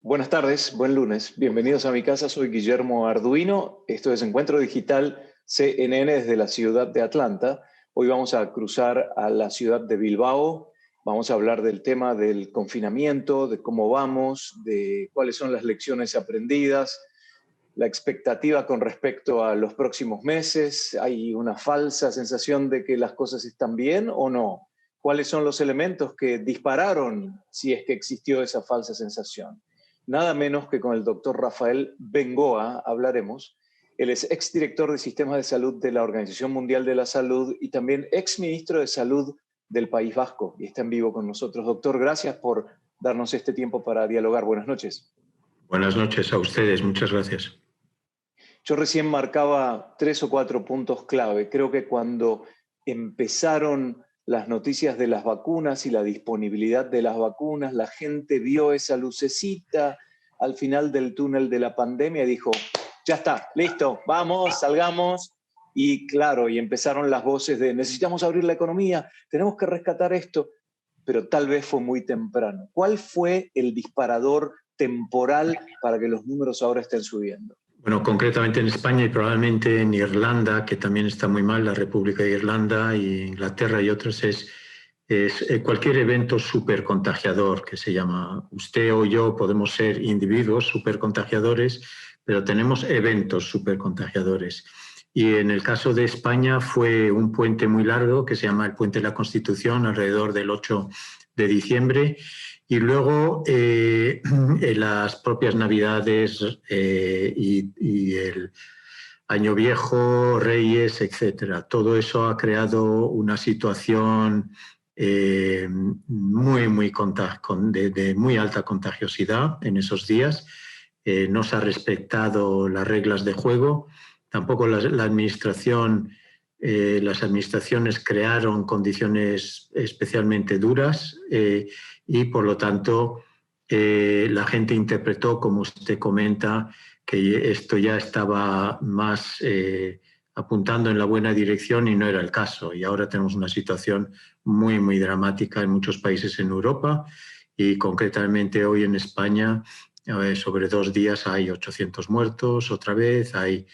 Buenas tardes, buen lunes. Bienvenidos a mi casa, soy Guillermo Arduino. Esto es Encuentro Digital CNN desde la ciudad de Atlanta. Hoy vamos a cruzar a la ciudad de Bilbao. Vamos a hablar del tema del confinamiento, de cómo vamos, de cuáles son las lecciones aprendidas, la expectativa con respecto a los próximos meses. ¿Hay una falsa sensación de que las cosas están bien o no? ¿Cuáles son los elementos que dispararon si es que existió esa falsa sensación? Nada menos que con el doctor Rafael Bengoa hablaremos. Él es exdirector de Sistemas de Salud de la Organización Mundial de la Salud y también exministro de Salud del País Vasco. Y está en vivo con nosotros. Doctor, gracias por darnos este tiempo para dialogar. Buenas noches. Buenas noches a ustedes. Muchas gracias. Yo recién marcaba 3 o 4 puntos clave. Creo que cuando empezaron las noticias de las vacunas y la disponibilidad de las vacunas, la gente vio esa lucecita al final del túnel de la pandemia y dijo, ya está, listo, vamos, salgamos. Y claro, y empezaron las voces de necesitamos abrir la economía, tenemos que rescatar esto, pero tal vez fue muy temprano. ¿Cuál fue el disparador temporal para que los números ahora estén subiendo? Bueno, concretamente en España y probablemente en Irlanda, que también está muy mal, la República de Irlanda y Inglaterra y otros, es cualquier evento supercontagiador, que se llama. Usted o yo podemos ser individuos supercontagiadores, pero tenemos eventos supercontagiadores. Y en el caso de España fue un puente muy largo, que se llama el Puente de la Constitución, alrededor del 8 de diciembre, y luego las propias Navidades y el Año Viejo, Reyes, etcétera. Todo eso ha creado una situación de muy alta contagiosidad en esos días. No se ha respetado las reglas de juego. Tampoco la administración, las administraciones crearon condiciones especialmente duras y, por lo tanto, la gente interpretó, como usted comenta, que esto ya estaba más apuntando en la buena dirección y no era el caso. Y ahora tenemos una situación muy dramática en muchos países en Europa y concretamente hoy en España, sobre 2 días hay 800 muertos otra vez, hay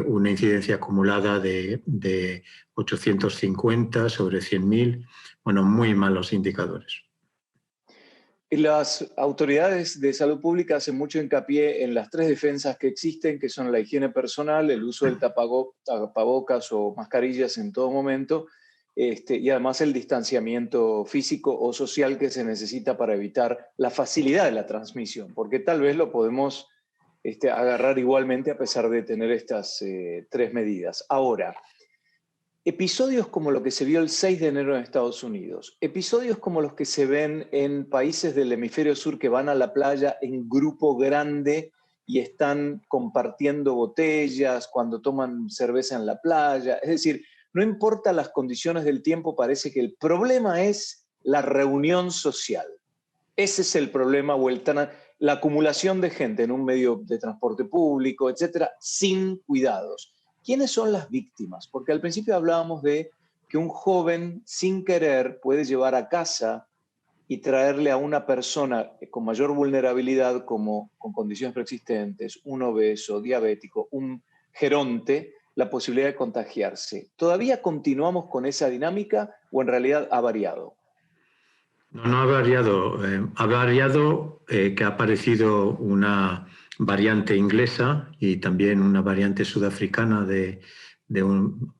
una incidencia acumulada de 850 sobre 100.000. Bueno, muy malos indicadores. Las autoridades de salud pública hacen mucho hincapié en las 3 defensas que existen, que son la higiene personal, el uso del tapabocas o mascarillas en todo momento, y además el distanciamiento físico o social que se necesita para evitar la facilidad de la transmisión, porque tal vez lo podemos agarrar igualmente a pesar de tener estas 3 medidas. Ahora, episodios como lo que se vio el 6 de enero en Estados Unidos, episodios como los que se ven en países del hemisferio sur que van a la playa en grupo grande y están compartiendo botellas cuando toman cerveza en la playa. Es decir, no importa las condiciones del tiempo, parece que el problema es la reunión social. Ese es el problema, la acumulación de gente en un medio de transporte público, etcétera, sin cuidados. ¿Quiénes son las víctimas? Porque al principio hablábamos de que un joven sin querer puede llevar a casa y traerle a una persona con mayor vulnerabilidad, como con condiciones preexistentes, un obeso, diabético, un geronte, la posibilidad de contagiarse. ¿Todavía continuamos con esa dinámica o en realidad ha variado? No ha variado. Ha variado que ha aparecido una variante inglesa y también una variante sudafricana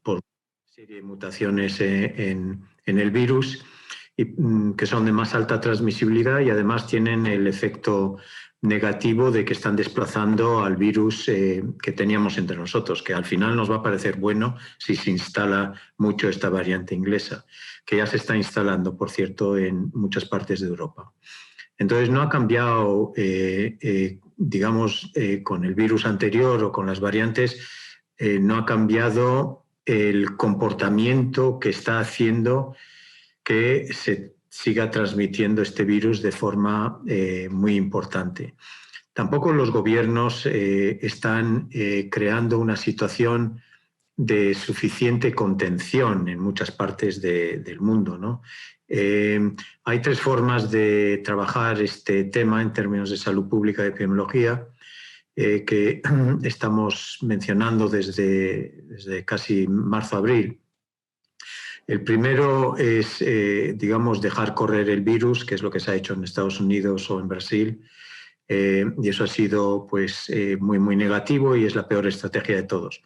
por una serie de mutaciones en el virus que son de más alta transmisibilidad y además tienen el efecto negativo de que están desplazando al virus que teníamos entre nosotros, que al final nos va a parecer bueno si se instala mucho esta variante inglesa, que ya se está instalando, por cierto, en muchas partes de Europa. Entonces no ha cambiado, digamos, con el virus anterior o con las variantes, no ha cambiado el comportamiento que está haciendo que se siga transmitiendo este virus de forma muy importante. Tampoco los gobiernos están creando una situación de suficiente contención en muchas partes del mundo, ¿no? Hay tres formas de trabajar este tema en términos de salud pública y epidemiología que estamos mencionando desde casi marzo-abril. El primero es, digamos, dejar correr el virus, que es lo que se ha hecho en Estados Unidos o en Brasil, y eso ha sido pues, muy negativo y es la peor estrategia de todos.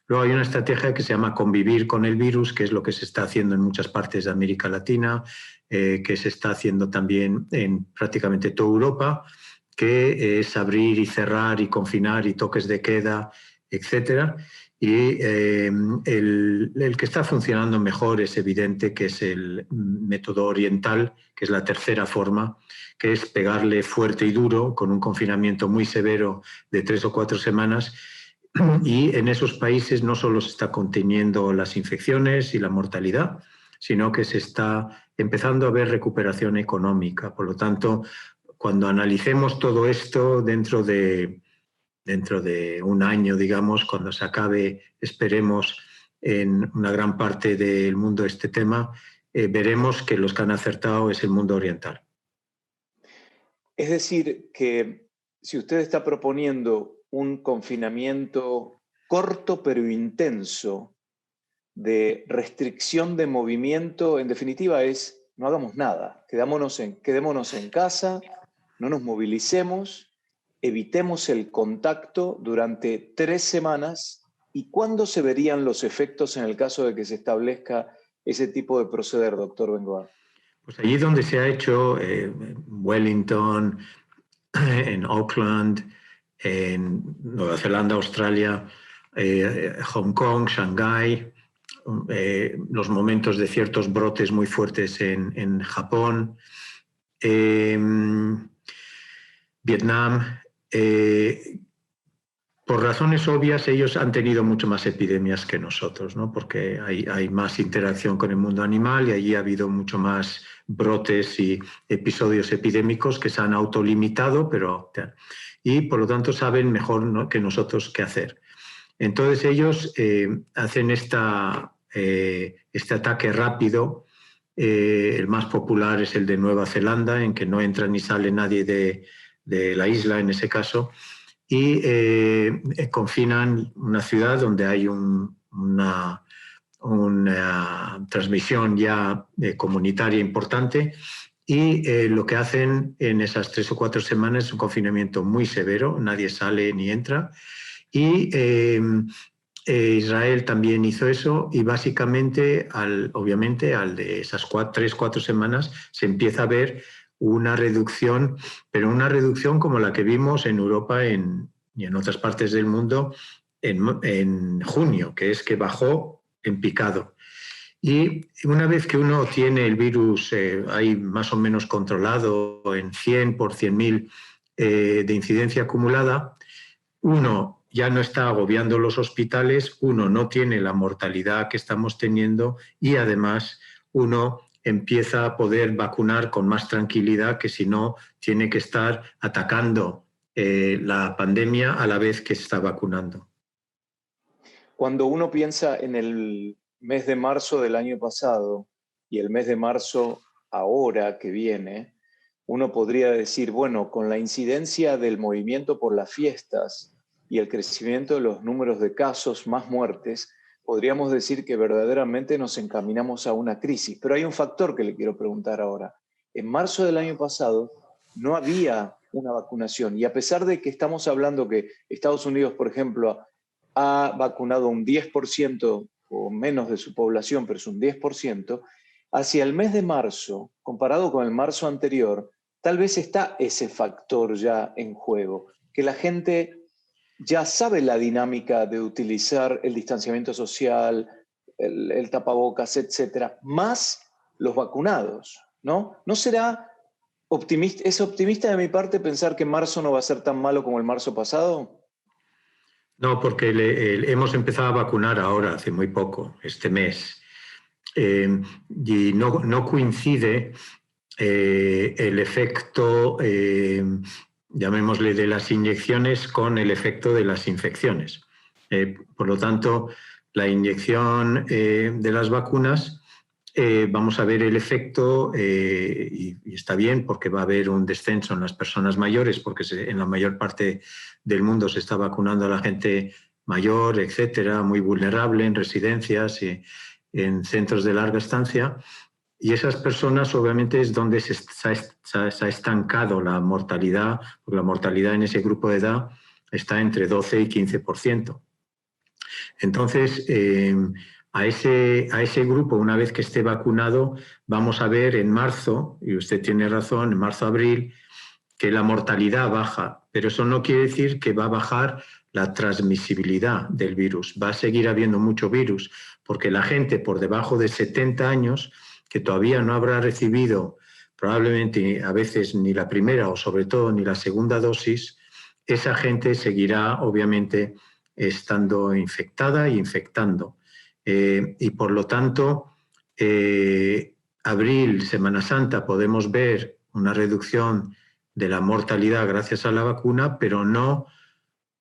Luego hay una estrategia que se llama convivir con el virus, que es lo que se está haciendo en muchas partes de América Latina, que se está haciendo también en prácticamente toda Europa, que es abrir y cerrar y confinar y toques de queda, etcétera. Y el que está funcionando mejor es evidente que es el método oriental, que es la tercera forma, que es pegarle fuerte y duro con un confinamiento muy severo de 3 o 4 semanas. Y en esos países no solo se está conteniendo las infecciones y la mortalidad, sino que se está empezando a ver recuperación económica. Por lo tanto, cuando analicemos todo esto dentro de un año, digamos, cuando se acabe, esperemos, en una gran parte del mundo este tema, veremos que los que han acertado es el mundo oriental. Es decir, que si usted está proponiendo un confinamiento corto pero intenso de restricción de movimiento, en definitiva es no hagamos nada, quedémonos en casa, no nos movilicemos, evitemos el contacto durante 3 semanas. ¿Y cuándo se verían los efectos en el caso de que se establezca ese tipo de proceder, doctor Bengoa? Pues allí donde se ha hecho, Wellington, en Auckland, en Nueva Zelanda, Australia, Hong Kong, Shanghái, los momentos de ciertos brotes muy fuertes en Japón, Vietnam. Por razones obvias, ellos han tenido mucho más epidemias que nosotros, ¿no? Porque hay más interacción con el mundo animal y allí ha habido mucho más brotes y episodios epidémicos que se han autolimitado, y por lo tanto saben mejor, ¿no?, que nosotros qué hacer. Entonces ellos hacen este ataque rápido. El más popular es el de Nueva Zelanda, en que no entra ni sale nadie de la isla en ese caso, y confinan una ciudad donde hay una transmisión ya comunitaria importante, y lo que hacen en esas 3 o 4 semanas es un confinamiento muy severo, nadie sale ni entra, y Israel también hizo eso, y básicamente, obviamente, al de esas 3 o 4 semanas se empieza a ver una reducción, pero una reducción como la que vimos en Europa y en otras partes del mundo en junio, que es que bajó en picado. Y una vez que uno tiene el virus ahí más o menos controlado en 100 por 100.000 de incidencia acumulada, uno ya no está agobiando los hospitales, uno no tiene la mortalidad que estamos teniendo, y además uno empieza a poder vacunar con más tranquilidad que si no tiene que estar atacando la pandemia a la vez que se está vacunando. Cuando uno piensa en el mes de marzo del año pasado y el mes de marzo ahora que viene, uno podría decir, bueno, con la incidencia del movimiento por las fiestas y el crecimiento de los números de casos más muertes, podríamos decir que verdaderamente nos encaminamos a una crisis. Pero hay un factor que le quiero preguntar ahora. En marzo del año pasado no había una vacunación, y a pesar de que estamos hablando que Estados Unidos, por ejemplo, ha vacunado un 10% o menos de su población, pero es un 10%, hacia el mes de marzo, comparado con el marzo anterior, tal vez está ese factor ya en juego, que la gente ya sabe la dinámica de utilizar el distanciamiento social, el tapabocas, etcétera, más los vacunados, ¿no? ¿No será optimista, es optimista de mi parte pensar que marzo no va a ser tan malo como el marzo pasado? No, porque hemos empezado a vacunar ahora, hace muy poco, este mes, y no coincide el efecto, llamémosle, de las inyecciones con el efecto de las infecciones. Por lo tanto, la inyección de las vacunas, vamos a ver el efecto y está bien porque va a haber un descenso en las personas mayores porque en la mayor parte del mundo se está vacunando a la gente mayor, etcétera, muy vulnerable en residencias y en centros de larga estancia. Y esas personas obviamente es donde se ha estancado la mortalidad, porque la mortalidad en ese grupo de edad está entre 12 y 15%. Entonces, a ese grupo, una vez que esté vacunado, vamos a ver en marzo, y usted tiene razón, en marzo-abril, que la mortalidad baja, pero eso no quiere decir que va a bajar la transmisibilidad del virus. Va a seguir habiendo mucho virus, porque la gente por debajo de 70 años, que todavía no habrá recibido probablemente a veces ni la primera o sobre todo ni la segunda dosis, esa gente seguirá obviamente estando infectada e infectando. Y por lo tanto, abril, Semana Santa, podemos ver una reducción de la mortalidad gracias a la vacuna, pero no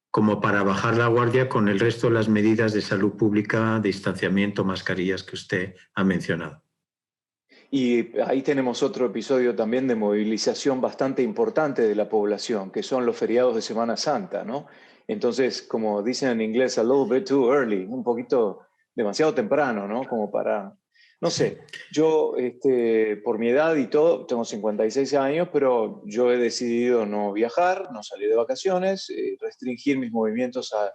como para bajar la guardia con el resto de las medidas de salud pública, distanciamiento, mascarillas que usted ha mencionado. Y ahí tenemos otro episodio también de movilización bastante importante de la población, que son los feriados de Semana Santa, ¿no? Entonces, como dicen en inglés, a little bit too early, un poquito demasiado temprano, ¿no? Como para, no sé, yo por mi edad y todo, tengo 56 años, pero yo he decidido no viajar, no salir de vacaciones, restringir mis movimientos a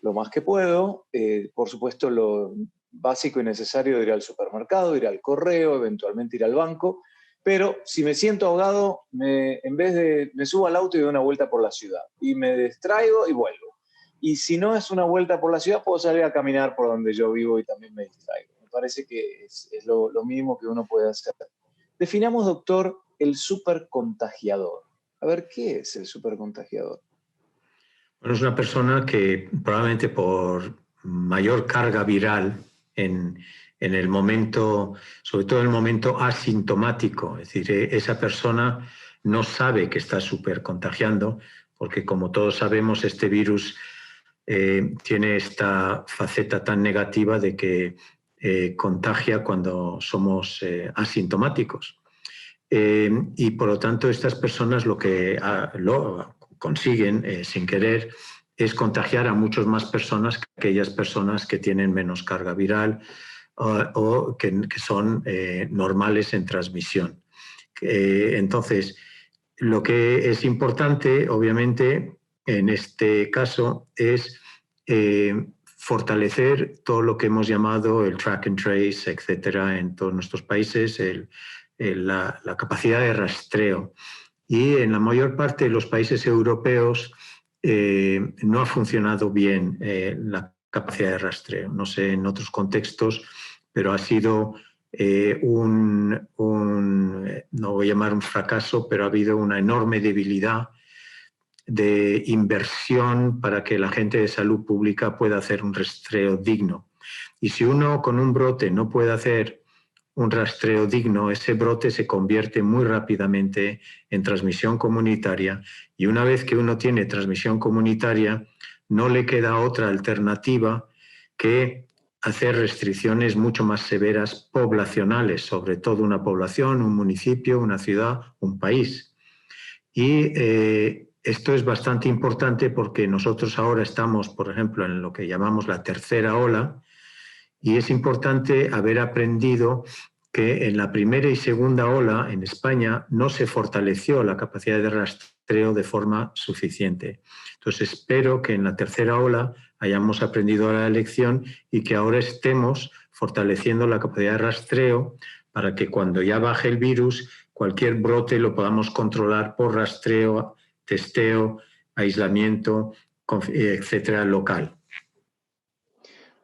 lo más que puedo. Por supuesto, lo básico y necesario de ir al supermercado, ir al correo, eventualmente ir al banco. Pero si me siento ahogado, en vez de, me subo al auto y doy una vuelta por la ciudad. Y me distraigo y vuelvo. Y si no es una vuelta por la ciudad, puedo salir a caminar por donde yo vivo y también me distraigo. Me parece que es lo mínimo que uno puede hacer. Definamos, doctor, el supercontagiador. A ver, ¿qué es el supercontagiador? Bueno, es una persona que probablemente por mayor carga viral en el momento, sobre todo en el momento asintomático, es decir, esa persona no sabe que está supercontagiando, porque como todos sabemos, este virus tiene esta faceta tan negativa de que contagia cuando somos asintomáticos. Y por lo tanto, estas personas lo que lo consiguen sin querer es contagiar a muchas más personas que aquellas personas que tienen menos carga viral o que son normales en transmisión. Entonces, lo que es importante, obviamente, en este caso, es fortalecer todo lo que hemos llamado el track and trace, etcétera, en todos nuestros países, la capacidad de rastreo. Y en la mayor parte de los países europeos no ha funcionado bien la capacidad de rastreo. No sé en otros contextos, pero ha sido no voy a llamar un fracaso, pero ha habido una enorme debilidad de inversión para que la gente de salud pública pueda hacer un rastreo digno. Y si uno con un brote no puede hacer un rastreo digno, ese brote se convierte muy rápidamente en transmisión comunitaria y una vez que uno tiene transmisión comunitaria, no le queda otra alternativa que hacer restricciones mucho más severas poblacionales, sobre todo una población, un municipio, una ciudad, un país. Y esto es bastante importante porque nosotros ahora estamos, por ejemplo, en lo que llamamos la tercera ola, y es importante haber aprendido que en la primera y segunda ola en España no se fortaleció la capacidad de rastreo de forma suficiente. Entonces espero que en la tercera ola hayamos aprendido la lección y que ahora estemos fortaleciendo la capacidad de rastreo para que cuando ya baje el virus, cualquier brote lo podamos controlar por rastreo, testeo, aislamiento, etcétera, local.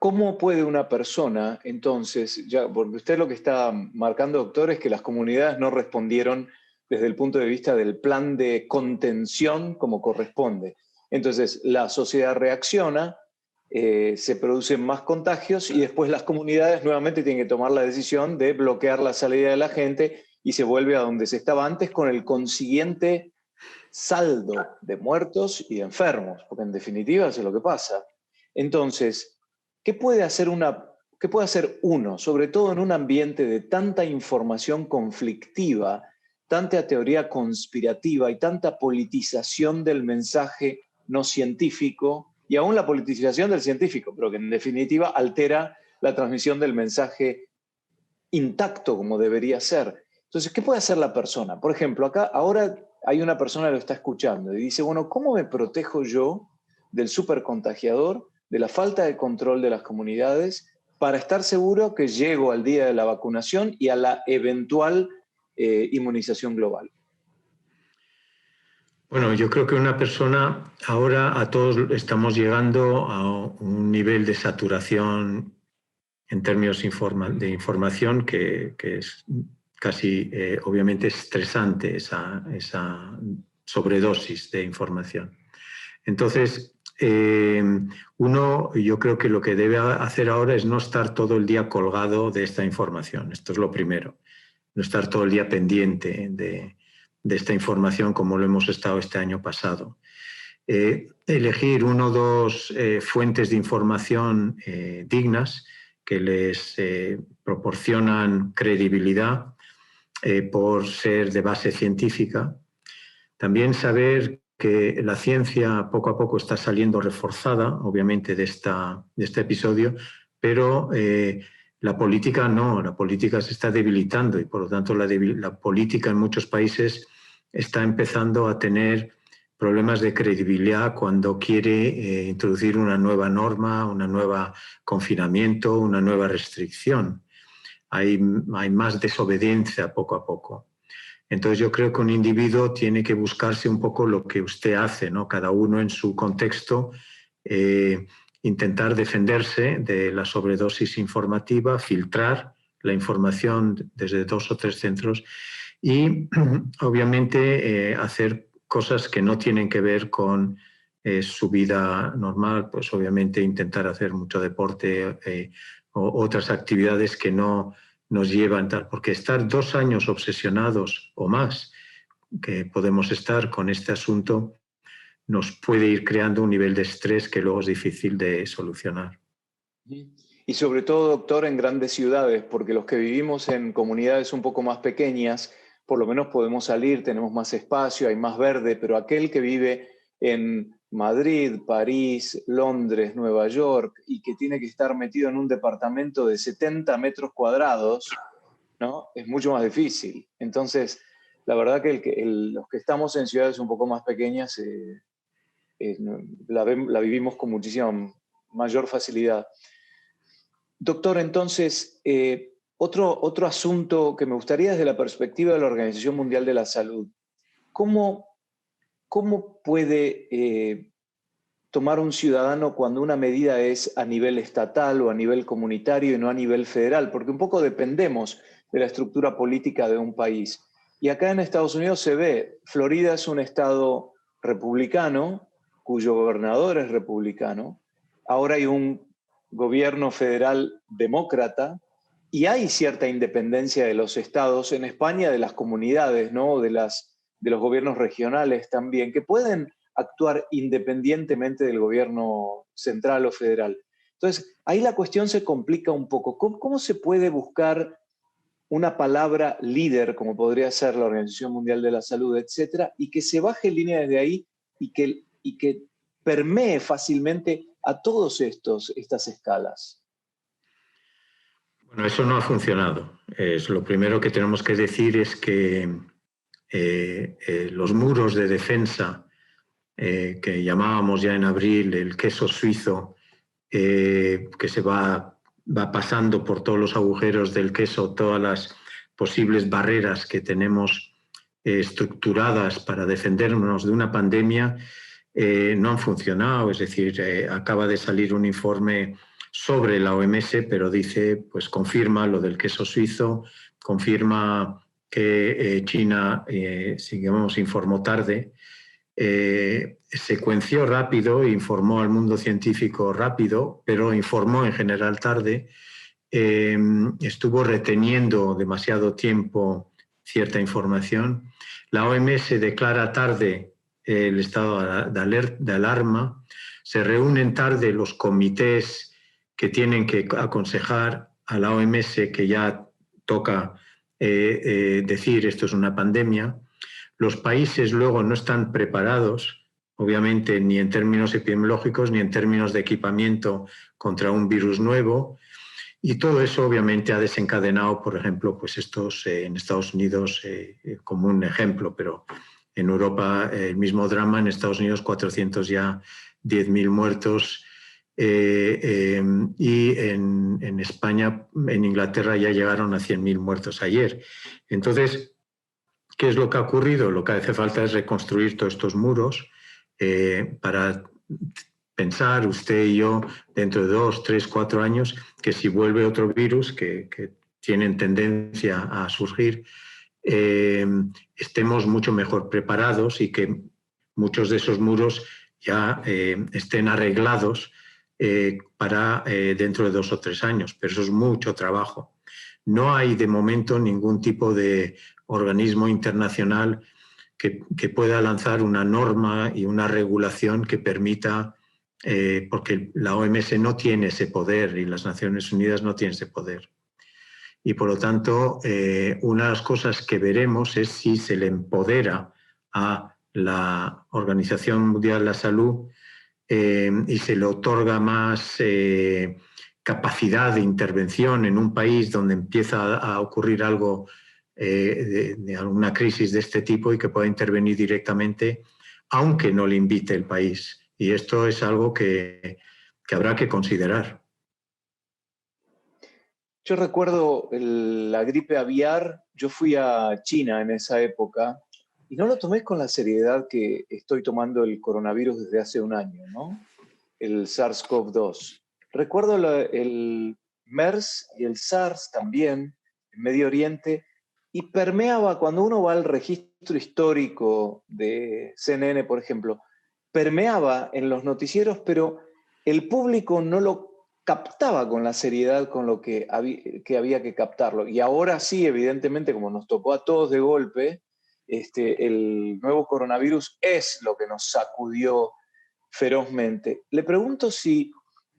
¿Cómo puede una persona, entonces, ya, porque usted lo que está marcando, doctor, es que las comunidades no respondieron desde el punto de vista del plan de contención como corresponde? Entonces, la sociedad reacciona, se producen más contagios y después las comunidades nuevamente tienen que tomar la decisión de bloquear la salida de la gente y se vuelve a donde se estaba antes con el consiguiente saldo de muertos y de enfermos, porque en definitiva eso es lo que pasa. Entonces, ¿qué puede hacer uno, sobre todo en un ambiente de tanta información conflictiva, tanta teoría conspirativa y tanta politización del mensaje no científico, y aún la politización del científico, pero que en definitiva altera la transmisión del mensaje intacto como debería ser? Entonces, ¿qué puede hacer la persona? Por ejemplo, acá ahora hay una persona que lo está escuchando y dice, bueno, ¿cómo me protejo yo del supercontagiador, de la falta de control de las comunidades, para estar seguro que llego al día de la vacunación y a la eventual inmunización global? Bueno, yo creo que una persona, ahora a todos estamos llegando a un nivel de saturación en términos de información que es casi, obviamente, estresante esa sobredosis de información. Entonces, uno, yo creo que lo que debe hacer ahora es no estar todo el día colgado de esta información. Esto es lo primero. No estar todo el día pendiente de esta información como lo hemos estado este año pasado. Elegir uno o dos fuentes de información dignas que les proporcionan credibilidad por ser de base científica. También saber que la ciencia poco a poco está saliendo reforzada, obviamente, de este episodio, pero la política no, la política se está debilitando y por lo tanto la política en muchos países está empezando a tener problemas de credibilidad cuando quiere introducir una nueva norma, un nuevo confinamiento, una nueva restricción. Hay más desobediencia poco a poco. Entonces yo creo que un individuo tiene que buscarse un poco lo que usted hace, ¿no? Cada uno en su contexto, intentar defenderse de la sobredosis informativa, filtrar la información desde 2 o 3 centros y obviamente hacer cosas que no tienen que ver con su vida normal, pues obviamente intentar hacer mucho deporte o otras actividades que no nos llevan tal, porque estar 2 años obsesionados o más que podemos estar con este asunto nos puede ir creando un nivel de estrés que luego es difícil de solucionar. Y sobre todo, doctor, en grandes ciudades, porque los que vivimos en comunidades un poco más pequeñas, por lo menos podemos salir, tenemos más espacio, hay más verde, pero aquel que vive en Madrid, París, Londres, Nueva York, y que tiene que estar metido en un departamento de 70 metros cuadrados, ¿no? Es mucho más difícil. Entonces, la verdad que los que estamos en ciudades un poco más pequeñas la vivimos con muchísima mayor facilidad. Doctor, entonces, otro asunto que me gustaría desde la perspectiva de la Organización Mundial de la Salud. ¿Cómo puede tomar un ciudadano cuando una medida es a nivel estatal o a nivel comunitario y no a nivel federal? Porque un poco dependemos de la estructura política de un país. Y acá en Estados Unidos se ve, Florida es un estado republicano, cuyo gobernador es republicano. Ahora hay un gobierno federal demócrata y hay cierta independencia de los estados, en España de las comunidades, ¿no? de los gobiernos regionales también, que pueden actuar independientemente del gobierno central o federal. Entonces, ahí la cuestión se complica un poco. ¿Cómo se puede buscar una palabra líder, como podría ser la Organización Mundial de la Salud, etcétera, y que se baje línea desde ahí y que permee fácilmente a todas estas escalas? Bueno, eso no ha funcionado. Lo primero que tenemos que decir es que los muros de defensa que llamábamos ya en abril el queso suizo, que se va pasando por todos los agujeros del queso, todas las posibles barreras que tenemos estructuradas para defendernos de una pandemia, no han funcionado. Es decir, acaba de salir un informe sobre la OMS, pero dice, pues confirma lo del queso suizo, confirma que China, digamos, informó tarde, secuenció rápido, informó al mundo científico rápido, pero informó en general tarde, estuvo reteniendo demasiado tiempo cierta información. La OMS declara tarde el estado de alarma, se reúnen tarde los comités que tienen que aconsejar a la OMS que ya toca decir esto es una pandemia. Los países luego no están preparados, obviamente, ni en términos epidemiológicos ni en términos de equipamiento contra un virus nuevo. Y todo eso obviamente ha desencadenado, por ejemplo, pues estos en Estados Unidos como un ejemplo, pero en Europa el mismo drama, en Estados Unidos 410.000 muertos y en España, en Inglaterra ya llegaron a 100.000 muertos ayer. Entonces, ¿qué es lo que ha ocurrido? Lo que hace falta es reconstruir todos estos muros para pensar, usted y yo, dentro de 2, 3, 4 años, que si vuelve otro virus que tienen tendencia a surgir, estemos mucho mejor preparados y que muchos de esos muros ya estén arreglados para dentro de 2 o 3 años. Pero eso es mucho trabajo. No hay de momento ningún tipo de organismo internacional que pueda lanzar una norma y una regulación que permita, porque la OMS no tiene ese poder y las Naciones Unidas no tienen ese poder. Y por lo tanto, una de las cosas que veremos es si se le empodera a la Organización Mundial de la Salud y se le otorga más capacidad de intervención en un país donde empieza a ocurrir algo de alguna crisis de este tipo y que pueda intervenir directamente, aunque no le invite el país. Y esto es algo que habrá que considerar. Yo recuerdo la gripe aviar, yo fui a China en esa época y no lo tomé con la seriedad que estoy tomando el coronavirus desde hace un año, ¿no? El SARS-CoV-2. Recuerdo el MERS y el SARS también en Medio Oriente y permeaba, cuando uno va al registro histórico de CNN, por ejemplo, permeaba en los noticieros, pero el público no lo captaba con la seriedad con lo que había que captarlo. Y ahora sí, evidentemente, como nos tocó a todos de golpe, el nuevo coronavirus es lo que nos sacudió ferozmente. Le pregunto si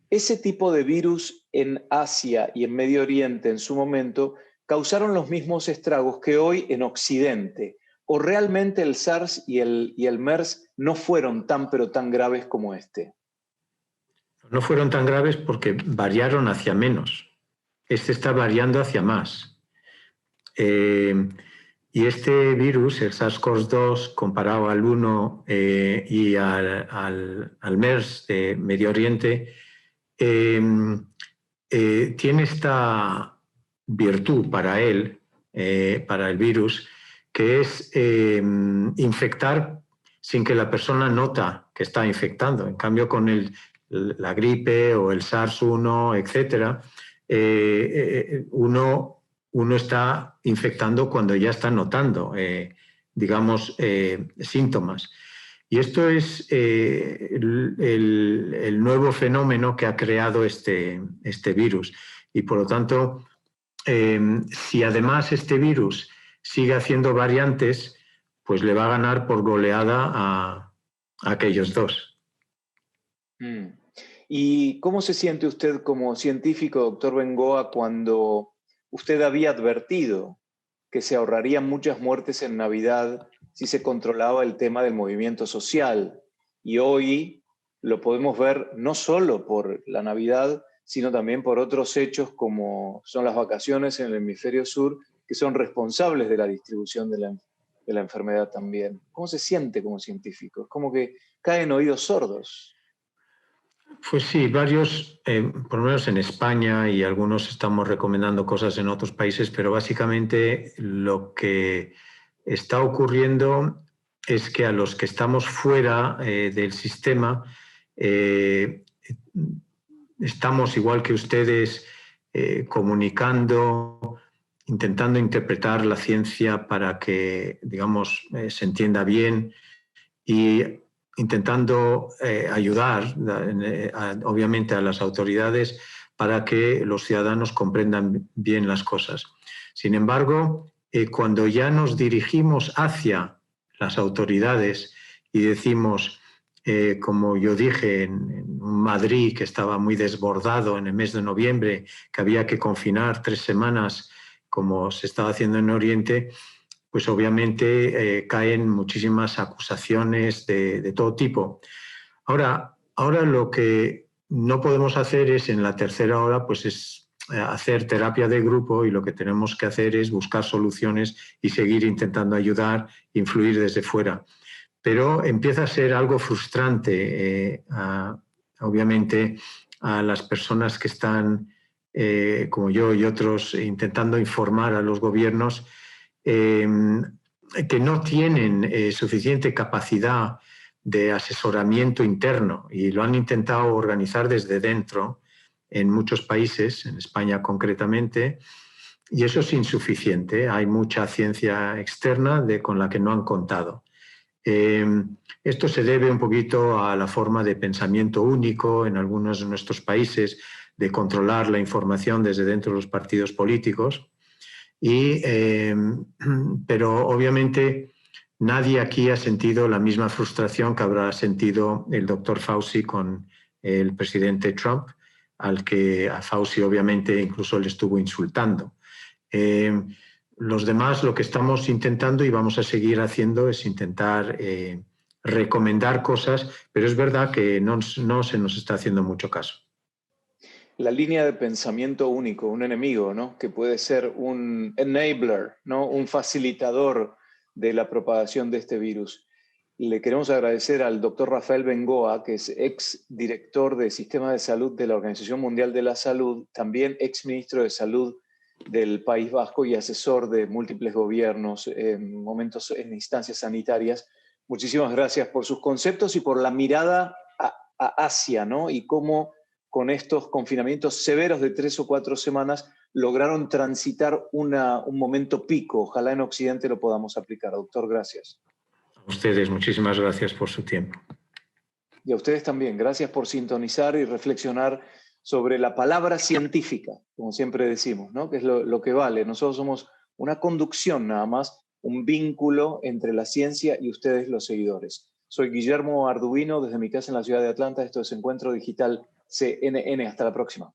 ese tipo de virus en Asia y en Medio Oriente en su momento causaron los mismos estragos que hoy en Occidente, o realmente el SARS y el MERS no fueron tan pero tan graves como este. No fueron tan graves porque variaron hacia menos. Este está variando hacia más. Y este virus, el SARS-CoV-2, comparado al 1 y al MERS de Medio Oriente, tiene esta virtud para él, para el virus, que es infectar sin que la persona nota que está infectando. En cambio, con la gripe o el SARS-1, etcétera, uno está infectando cuando ya está notando, digamos, síntomas. Y esto es el nuevo fenómeno que ha creado este virus. Y por lo tanto, si además este virus sigue haciendo variantes, pues le va a ganar por goleada a aquellos dos. ¿Y cómo se siente usted como científico, doctor Bengoa, cuando usted había advertido que se ahorrarían muchas muertes en Navidad si se controlaba el tema del movimiento social? Y hoy lo podemos ver no solo por la Navidad, sino también por otros hechos como son las vacaciones en el hemisferio sur, que son responsables de la distribución de la enfermedad también. ¿Cómo se siente como científico? Es como que caen oídos sordos. Pues sí, varios, por lo menos en España, y algunos estamos recomendando cosas en otros países, pero básicamente lo que está ocurriendo es que a los que estamos fuera del sistema estamos, igual que ustedes, comunicando, intentando interpretar la ciencia para que, digamos, se entienda bien y intentando ayudar, obviamente, a las autoridades para que los ciudadanos comprendan bien las cosas. Sin embargo, cuando ya nos dirigimos hacia las autoridades y decimos como yo dije, en Madrid, que estaba muy desbordado en el mes de noviembre, que había que confinar 3 semanas, como se estaba haciendo en Oriente, pues obviamente caen muchísimas acusaciones de todo tipo. Ahora lo que no podemos hacer es, en la tercera ola, pues es hacer terapia de grupo, y lo que tenemos que hacer es buscar soluciones y seguir intentando ayudar, influir desde fuera. Pero empieza a ser algo frustrante, obviamente, a las personas que están, como yo y otros, intentando informar a los gobiernos, que no tienen suficiente capacidad de asesoramiento interno, y lo han intentado organizar desde dentro en muchos países, en España concretamente, y eso es insuficiente. Hay mucha ciencia externa con la que no han contado. Esto se debe un poquito a la forma de pensamiento único en algunos de nuestros países, de controlar la información desde dentro de los partidos políticos. Pero obviamente nadie aquí ha sentido la misma frustración que habrá sentido el doctor Fauci con el presidente Trump, a Fauci obviamente incluso le estuvo insultando. Los demás, lo que estamos intentando y vamos a seguir haciendo es intentar recomendar cosas, pero es verdad que no se nos está haciendo mucho caso. La línea de pensamiento único, un enemigo, ¿no? Que puede ser un enabler, ¿no? Un facilitador de la propagación de este virus. Le queremos agradecer al doctor Rafael Bengoa, que es ex director de Sistema de Salud de la Organización Mundial de la Salud, también ex ministro de Salud del País Vasco y asesor de múltiples gobiernos en instancias sanitarias. Muchísimas gracias por sus conceptos y por la mirada a Asia, ¿no? Y cómo con estos confinamientos severos de 3 o 4 semanas lograron transitar un momento pico. Ojalá en Occidente lo podamos aplicar. Doctor, gracias. A ustedes, muchísimas gracias por su tiempo. Y a ustedes también, gracias por sintonizar y reflexionar sobre la palabra científica, como siempre decimos, ¿no? Que es lo que vale. Nosotros somos una conducción nada más, un vínculo entre la ciencia y ustedes los seguidores. Soy Guillermo Arduino desde mi casa en la ciudad de Atlanta. Esto es Encuentro Digital CNN. Hasta la próxima.